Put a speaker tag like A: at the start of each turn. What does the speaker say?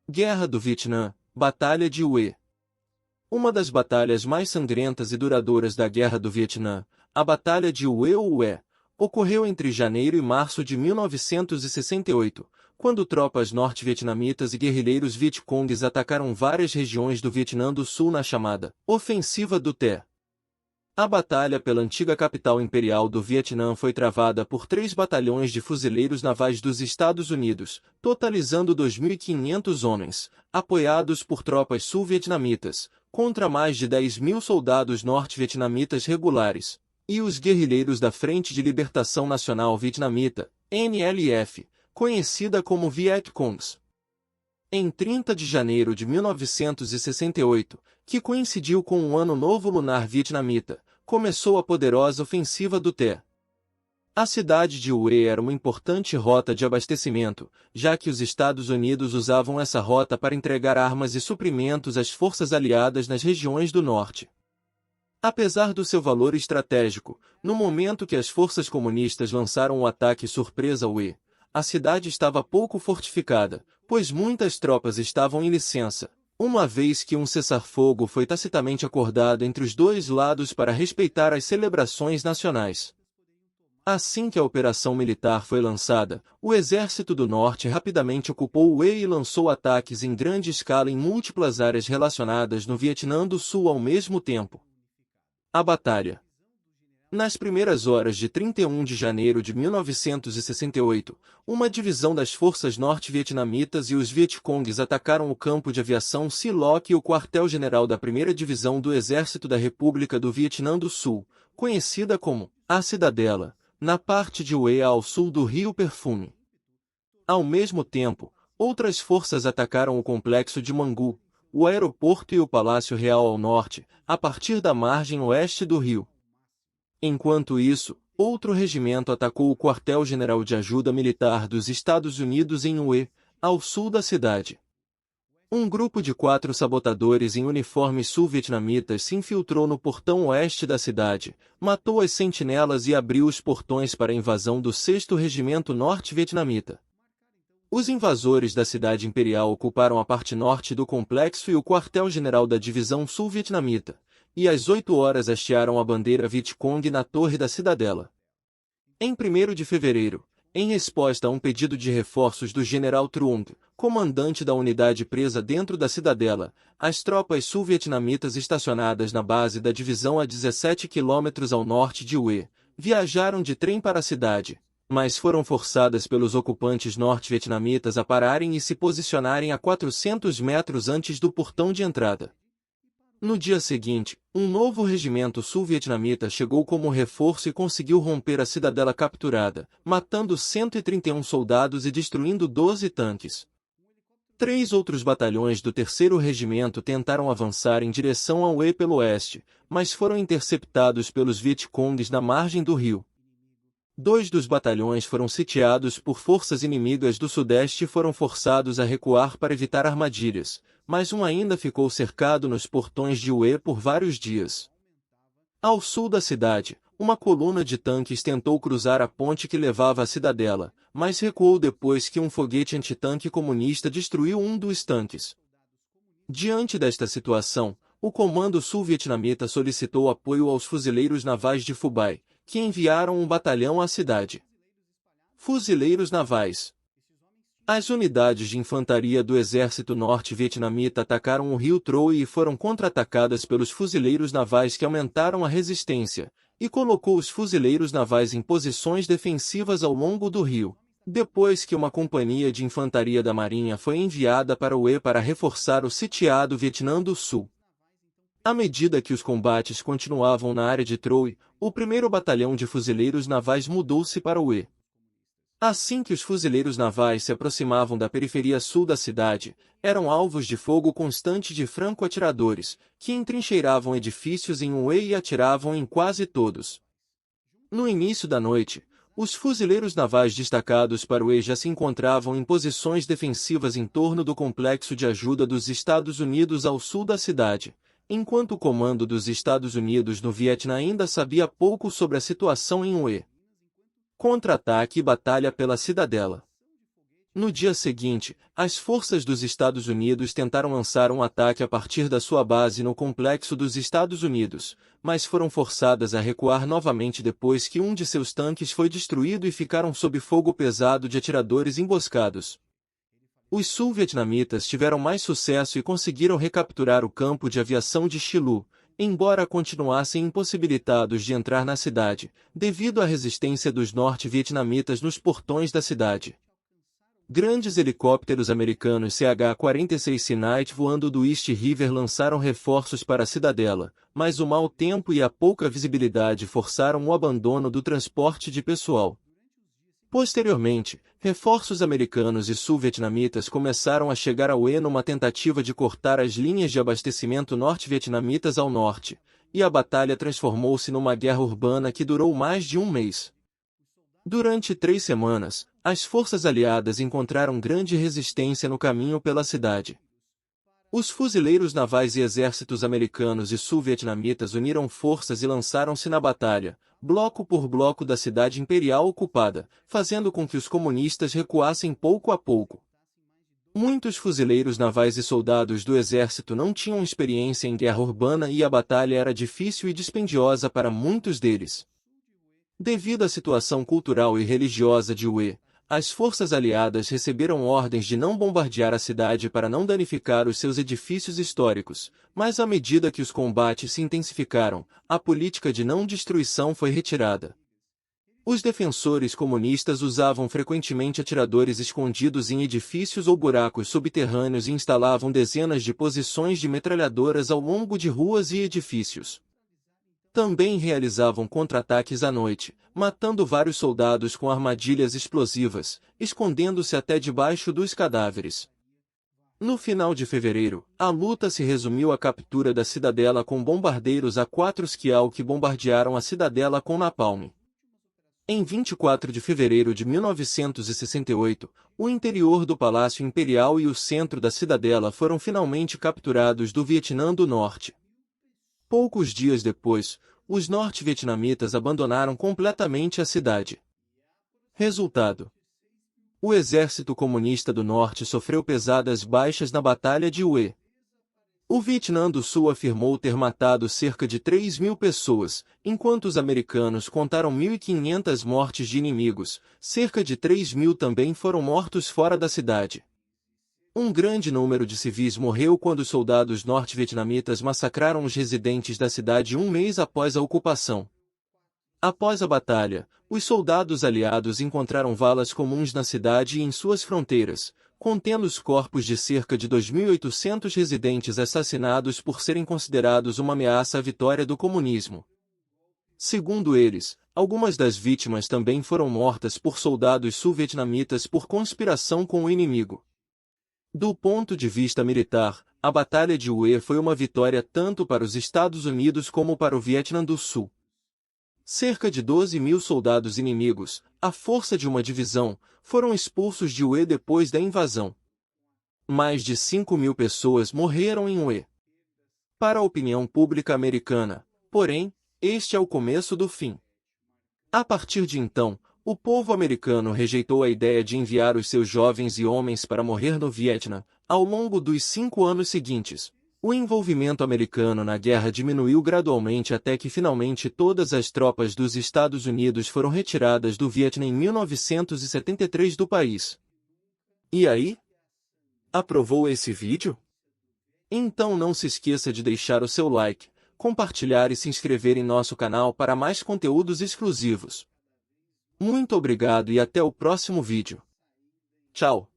A: Guerra do Vietnã, Batalha de Hue. Uma das batalhas mais sangrentas e duradouras da Guerra do Vietnã, a Batalha de Hue ou Hue, ocorreu entre janeiro e março de 1968, quando tropas norte-vietnamitas e guerrilheiros Vietcongues atacaram várias regiões do Vietnã do Sul na chamada Ofensiva do Té. A batalha pela antiga capital imperial do Vietnã foi travada por 3 batalhões de fuzileiros navais dos Estados Unidos, totalizando 2.500 homens, apoiados por tropas sul-vietnamitas, contra mais de 10.000 soldados norte-vietnamitas regulares, e os guerrilheiros da Frente de Libertação Nacional Vietnamita, NLF, conhecida como Vietcongs. Em 30 de janeiro de 1968, que coincidiu com o Ano Novo Lunar Vietnamita, começou a poderosa Ofensiva do Té. A cidade de Hue era uma importante rota de abastecimento, já que os Estados Unidos usavam essa rota para entregar armas e suprimentos às forças aliadas nas regiões do norte. Apesar do seu valor estratégico, no momento que as forças comunistas lançaram o ataque surpresa a Hue, a cidade estava pouco fortificada, pois muitas tropas estavam em licença, uma vez que um cessar-fogo foi tacitamente acordado entre os dois lados para respeitar as celebrações nacionais. Assim que a operação militar foi lançada, o Exército do Norte rapidamente ocupou Hue e lançou ataques em grande escala em múltiplas áreas relacionadas no Vietnã do Sul ao mesmo tempo. A batalha. Nas primeiras horas de 31 de janeiro de 1968, uma divisão das forças norte-vietnamitas e os Vietcongues atacaram o campo de aviação Si Loc e o quartel-general da 1ª Divisão do Exército da República do Vietnã do Sul, conhecida como a Cidadela, na parte de Hue ao sul do Rio Perfume. Ao mesmo tempo, outras forças atacaram o complexo de Mangu, o aeroporto e o Palácio Real ao norte, a partir da margem oeste do rio. Enquanto isso, outro regimento atacou o quartel-general de ajuda militar dos Estados Unidos em Hue, ao sul da cidade. Um grupo de 4 sabotadores em uniformes sul-vietnamitas se infiltrou no portão oeste da cidade, matou as sentinelas e abriu os portões para a invasão do 6º Regimento Norte-Vietnamita. Os invasores da cidade imperial ocuparam a parte norte do complexo e o quartel-general da divisão sul-vietnamita, e às 8 horas hastearam a bandeira Vietcong na torre da cidadela. Em 1º de fevereiro, em resposta a um pedido de reforços do general Trung, comandante da unidade presa dentro da cidadela, as tropas sul-vietnamitas estacionadas na base da divisão a 17 quilômetros ao norte de Hue, viajaram de trem para a cidade, mas foram forçadas pelos ocupantes norte-vietnamitas a pararem e se posicionarem a 400 metros antes do portão de entrada. No dia seguinte, um novo regimento sul-vietnamita chegou como reforço e conseguiu romper a cidadela capturada, matando 131 soldados e destruindo 12 tanques. 3 outros batalhões do 3º Regimento tentaram avançar em direção a Hue pelo oeste, mas foram interceptados pelos Vietcongues na margem do rio. 2 dos batalhões foram sitiados por forças inimigas do sudeste e foram forçados a recuar para evitar armadilhas, mas um ainda ficou cercado nos portões de Hue por vários dias. Ao sul da cidade, uma coluna de tanques tentou cruzar a ponte que levava à cidadela, mas recuou depois que um foguete antitanque comunista destruiu um dos tanques. Diante desta situação, o comando sul-vietnamita solicitou apoio aos fuzileiros navais de Phu Bai, que enviaram um batalhão à cidade. Fuzileiros navais. As unidades de infantaria do exército norte-vietnamita atacaram o rio Troe e foram contra-atacadas pelos fuzileiros navais que aumentaram a resistência, e colocou os fuzileiros navais em posições defensivas ao longo do rio, depois que uma companhia de infantaria da marinha foi enviada para Hue para reforçar o sitiado Vietnã do Sul. À medida que os combates continuavam na área de Troe, o 1º Batalhão de Fuzileiros Navais mudou-se para Hue. Assim que os fuzileiros navais se aproximavam da periferia sul da cidade, eram alvos de fogo constante de franco-atiradores, que entrincheiravam edifícios em Hue e atiravam em quase todos. No início da noite, os fuzileiros navais destacados para Hue já se encontravam em posições defensivas em torno do complexo de ajuda dos Estados Unidos ao sul da cidade, enquanto o comando dos Estados Unidos no Vietnã ainda sabia pouco sobre a situação em Hue. Contra-ataque e batalha pela cidadela. No dia seguinte, as forças dos Estados Unidos tentaram lançar um ataque a partir da sua base no complexo dos Estados Unidos, mas foram forçadas a recuar novamente depois que um de seus tanques foi destruído e ficaram sob fogo pesado de atiradores emboscados. Os sul-vietnamitas tiveram mais sucesso e conseguiram recapturar o campo de aviação de Shilu, embora continuassem impossibilitados de entrar na cidade, devido à resistência dos norte-vietnamitas nos portões da cidade. Grandes helicópteros americanos CH-46 Sea voando do East River lançaram reforços para a cidadela, mas o mau tempo e a pouca visibilidade forçaram o abandono do transporte de pessoal. Posteriormente, reforços americanos e sul-vietnamitas começaram a chegar ao Hue numa tentativa de cortar as linhas de abastecimento norte-vietnamitas ao norte, e a batalha transformou-se numa guerra urbana que durou mais de um mês. Durante 3 semanas, as forças aliadas encontraram grande resistência no caminho pela cidade. Os fuzileiros navais e exércitos americanos e sul-vietnamitas uniram forças e lançaram-se na batalha, bloco por bloco da cidade imperial ocupada, fazendo com que os comunistas recuassem pouco a pouco. Muitos fuzileiros navais e soldados do exército não tinham experiência em guerra urbana e a batalha era difícil e dispendiosa para muitos deles. Devido à situação cultural e religiosa de Hue, as forças aliadas receberam ordens de não bombardear a cidade para não danificar os seus edifícios históricos, mas à medida que os combates se intensificaram, a política de não destruição foi retirada. Os defensores comunistas usavam frequentemente atiradores escondidos em edifícios ou buracos subterrâneos e instalavam dezenas de posições de metralhadoras ao longo de ruas e edifícios. Também realizavam contra-ataques à noite, matando vários soldados com armadilhas explosivas, escondendo-se até debaixo dos cadáveres. No final de fevereiro, a luta se resumiu à captura da cidadela com bombardeiros A4 Skyal que bombardearam a cidadela com napalm. Em 24 de fevereiro de 1968, o interior do Palácio Imperial e o centro da cidadela foram finalmente capturados do Vietnã do Norte. Poucos dias depois, os norte-vietnamitas abandonaram completamente a cidade. Resultado: o exército comunista do Norte sofreu pesadas baixas na Batalha de Hue. O Vietnã do Sul afirmou ter matado cerca de 3.000 pessoas, enquanto os americanos contaram 1.500 mortes de inimigos, cerca de 3.000 também foram mortos fora da cidade. Um grande número de civis morreu quando os soldados norte-vietnamitas massacraram os residentes da cidade um mês após a ocupação. Após a batalha, os soldados aliados encontraram valas comuns na cidade e em suas fronteiras, contendo os corpos de cerca de 2.800 residentes assassinados por serem considerados uma ameaça à vitória do comunismo. Segundo eles, algumas das vítimas também foram mortas por soldados sul-vietnamitas por conspiração com o inimigo. Do ponto de vista militar, a Batalha de Hue foi uma vitória tanto para os Estados Unidos como para o Vietnã do Sul. Cerca de 12.000 soldados inimigos, a força de uma divisão, foram expulsos de Hue depois da invasão. Mais de 5.000 pessoas morreram em Hue. Para a opinião pública americana, porém, este é o começo do fim. A partir de então, o povo americano rejeitou a ideia de enviar os seus jovens e homens para morrer no Vietnã. Ao longo dos 5 anos seguintes, o envolvimento americano na guerra diminuiu gradualmente até que finalmente todas as tropas dos Estados Unidos foram retiradas do Vietnã em 1973 do país. E aí? Aprovou esse vídeo? Então não se esqueça de deixar o seu like, compartilhar e se inscrever em nosso canal para mais conteúdos exclusivos. Muito obrigado e até o próximo vídeo. Tchau!